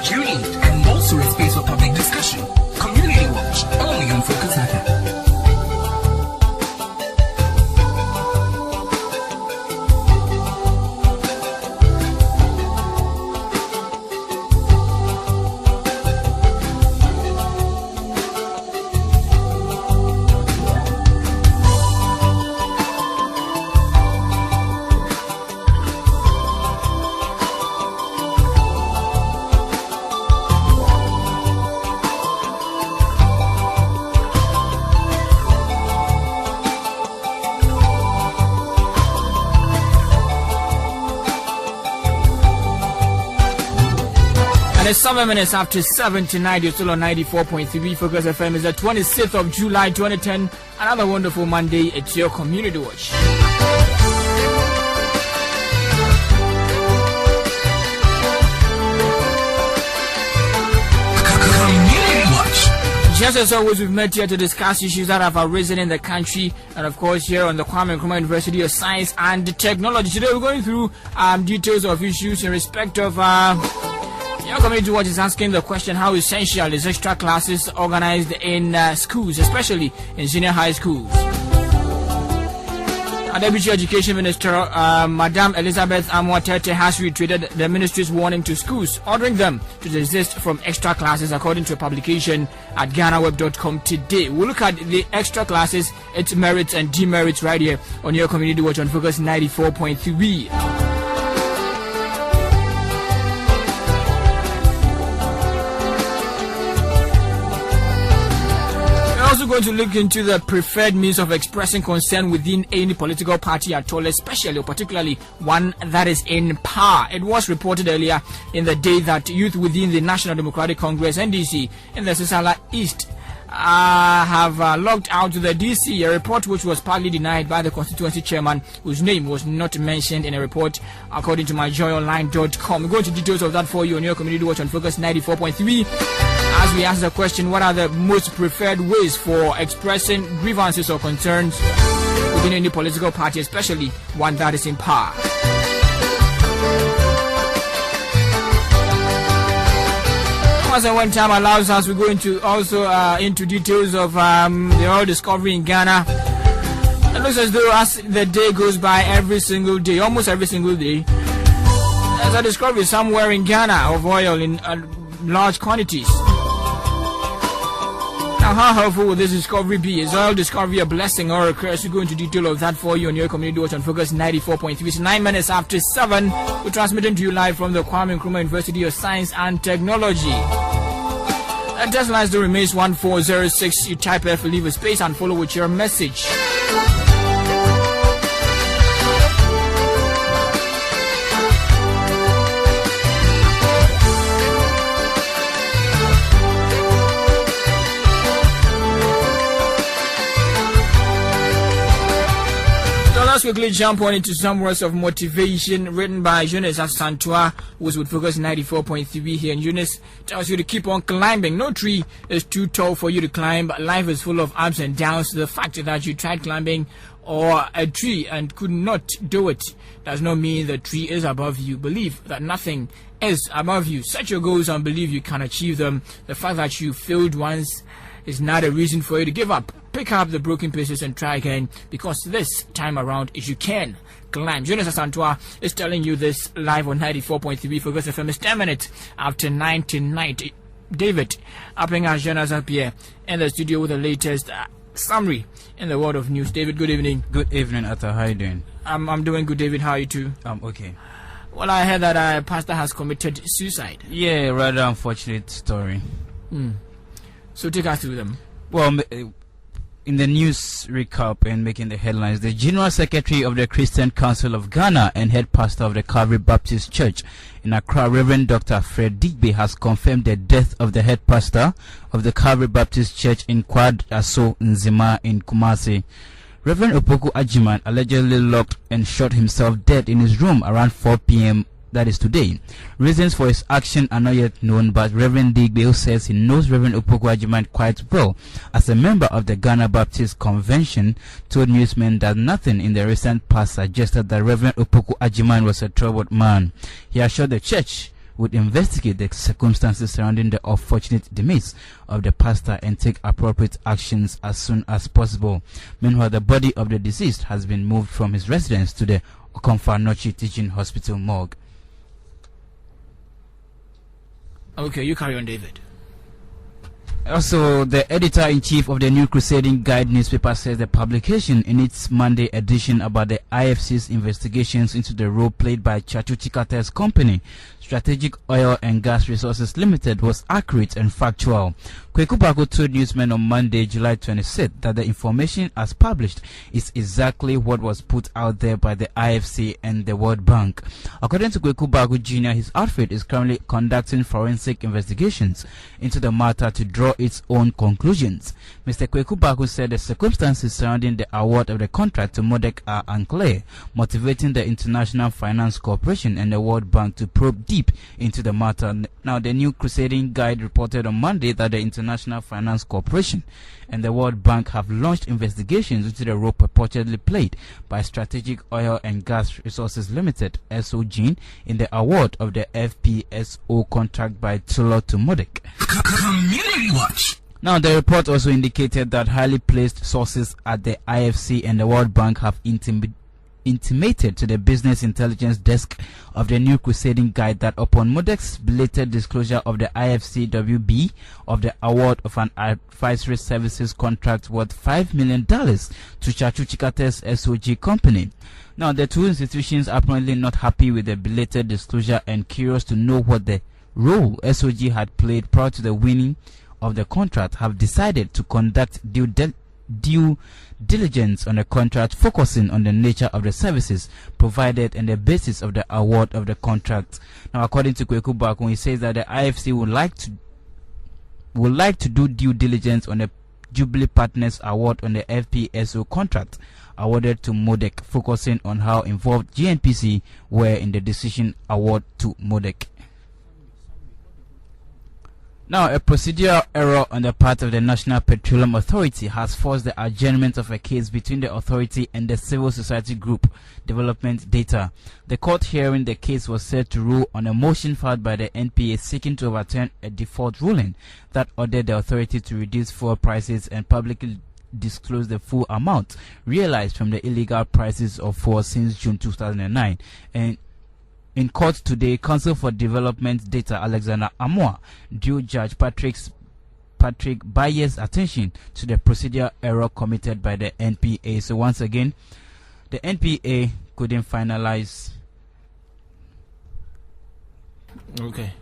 judge you need, and also a space for public discussion. Community Watch, only on Focus FM. And it's 7 minutes after 7 tonight. You're still on 94.3 Focus FM. It's the 26th of July 2010. Another wonderful Monday. It's your Community Watch. Community Watch. Just as always, we've met here to discuss issues that have arisen in the country, and of course here on the Kwame Nkrumah University of Science and Technology. Today we're going through details of issues in respect of your Community Watch is asking the question: how essential is extra classes organized in schools, especially in senior high schools? Our Deputy Education Minister, Madam Elizabeth Amwatete, has retreated the ministry's warning to schools, ordering them to desist from extra classes, according to a publication at GhanaWeb.com today. We'll look at the extra classes, its merits and demerits right here on your Community Watch on Focus 94.3. Also going to look into the preferred means of expressing concern within any political party at all, especially or particularly one that is in power. It was reported earlier in the day that youth within the National Democratic Congress (NDC) in the Sisala East have logged out to the DC, a report which was partly denied by the constituency chairman, whose name was not mentioned in a report, according to myjoyonline.com. We're going to details of that for you on your Community Watch on Focus 94.3. As we ask the question, what are the most preferred ways for expressing grievances or concerns within any political party, especially one that is in power? Once and when time allows us, we're going to also into details of the oil discovery in Ghana. It looks as though as the day goes by, every single day, almost every single day, there's a discovery somewhere in Ghana of oil in large quantities. Now, how helpful will this discovery be? Is oil discovery a blessing or a curse? We're going to detail of that for you on your Community Watch on Focus 94.3. It's 9 minutes after 7. We're transmitting to you live from the Kwame Nkrumah University of Science and Technology. And test line still remains 1406. You type F, leave a space, and follow with your message. Let's quickly jump on into some words of motivation written by Eunice Asantua, who's with Focus 94.3 here. And Eunice tells you to keep on climbing. No tree is too tall for you to climb. Life is full of ups and downs. The fact that you tried climbing or a tree and could not do it does not mean the tree is above you. Believe that nothing is above you. Set your goals and believe you can achieve them. The fact that you failed once is not a reason for you to give up. Pick up the broken pieces and try again, because this time around you can climb. Jonas Asantua is telling you this live on 94.3 Focus FM. It's 10 minutes after 9 tonight. David Appinga Jonas up here in the studio with the latest summary in the world of news. David, good evening. Good evening, Arthur. How are you doing? I'm doing good, David. How are you too? I'm okay. Well, I heard that a pastor has committed suicide. Yeah, rather unfortunate story. So take us through them. Well, in the news recap and making the headlines, the General Secretary of the Christian Council of Ghana and head pastor of the Calvary Baptist Church in Accra, Reverend Dr. Fred Digbe, has confirmed the death of the head pastor of the Calvary Baptist Church in Kwad Aso Nzima in Kumasi. Reverend Opoku Ajiman allegedly locked and shot himself dead in his room around 4 p.m. that is today. Reasons for his action are not yet known, but Reverend Digbe says he knows Reverend Opoku Ajiman quite well. As a member of the Ghana Baptist Convention, told newsmen that nothing in the recent past suggested that Reverend Opoku Ajiman was a troubled man. He assured the church would investigate the circumstances surrounding the unfortunate demise of the pastor and take appropriate actions as soon as possible. Meanwhile, the body of the deceased has been moved from his residence to the Okomfa Nochi Teaching Hospital morgue. Okay, you carry on, David. Also, the editor-in-chief of the New Crusading Guide newspaper says the publication in its Monday edition about the IFC's investigations into the role played by Chachu Chikate's company, Strategic Oil and Gas Resources Limited, was accurate and factual. Kweku Baku told newsmen on Monday, July 26th, that the information as published is exactly what was put out there by the IFC and the World Bank. According to Kweku Baku Jr., his outfit is currently conducting forensic investigations into the matter to draw its own conclusions. Mr. Kweku Baku said the circumstances surrounding the award of the contract to Modec are unclear, motivating the International Finance Corporation and the World Bank to probe deep into the matter. Now, the New Crusading Guide reported on Monday that the International Finance Corporation and the World Bank have launched investigations into the role purportedly played by Strategic Oil and Gas Resources Limited (SOGIN) in the award of the FPSO contract by Tullow to Modec. Community Watch. Now, the report also indicated that highly placed sources at the IFC and the World Bank have intimated to the Business Intelligence Desk of the New Crusading Guide that upon Modec's belated disclosure of the IFCWB of the award of an advisory services contract worth $5 million to Chachu Chikate's SOG company. Now, the two institutions are apparently not happy with the belated disclosure and curious to know what the role SOG had played prior to the winning of the contract, have decided to conduct due diligence on the contract, focusing on the nature of the services provided and the basis of the award of the contract. Now, according to Kweku Baku, he says that the IFC would like to do due diligence on the Jubilee Partners award on the FPSO contract awarded to Modec, focusing on how involved GNPC were in the decision award to Modec. Now, a procedural error on the part of the National Petroleum Authority has forced the adjournment of a case between the authority and the civil society group Development Data. The court hearing the case was set to rule on a motion filed by the NPA seeking to overturn a default ruling that ordered the authority to reduce fuel prices and publicly disclose the full amount realized from the illegal prices of fuel since June 2009. And in court today, Counsel for Development Data Alexander Amoa drew Judge Patrick Bayer's attention to the procedural error committed by the NPA. So once again, the NPA couldn't finalize. Okay.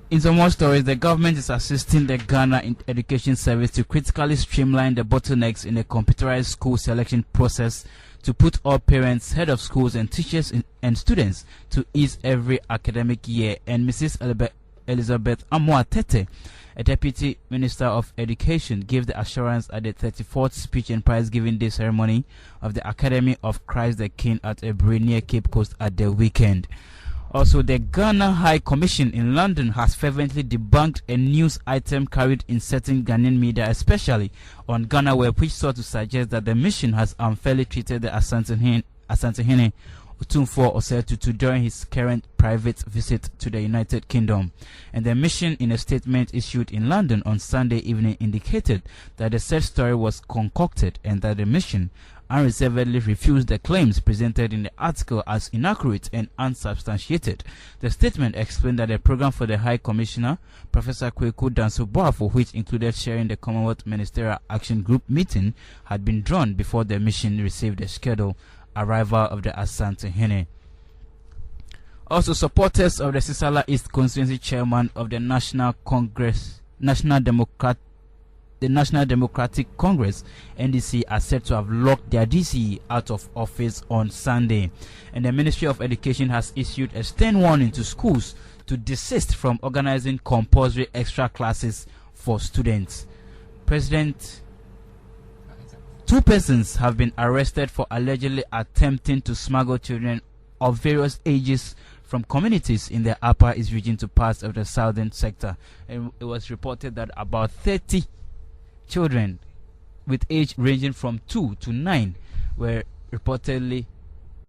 In some more stories, the government is assisting the Ghana Education Service to critically streamline the bottlenecks in the computerized school selection process to put all parents, head of schools, and teachers and students to ease every academic year. And Mrs. Elizabeth Amoa Tete, a Deputy Minister of Education, gave the assurance at the 34th Speech and Prize Giving Day ceremony of the Academy of Christ the King at Ebre near Cape Coast at the weekend. Also, the Ghana High Commission in London has fervently debunked a news item carried in certain Ghanaian media, especially on Ghana Web, which sought to suggest that the mission has unfairly treated the Asantehene Otumfuo Osei-Tutu during his current private visit to the United Kingdom. And the mission, in a statement issued in London on Sunday evening, indicated that the said story was concocted and that the mission unreservedly refused the claims presented in the article as inaccurate and unsubstantiated. The statement explained that the program for the High Commissioner, Professor Kweku Danso-Boafo, which included sharing the Commonwealth Ministerial Action Group meeting, had been drawn before the mission received the scheduled arrival of the Asantehene. Also, supporters of the Sisala East constituency chairman of the National Democratic Congress (NDC) are said to have locked their DCE out of office on Sunday, and the Ministry of Education has issued a stern warning to schools to desist from organizing compulsory extra classes for students. Two persons have been arrested for allegedly attempting to smuggle children of various ages from communities in the Upper East region to parts of the southern sector. And it was reported that about 30 children with age ranging from 2 to 9 were reportedly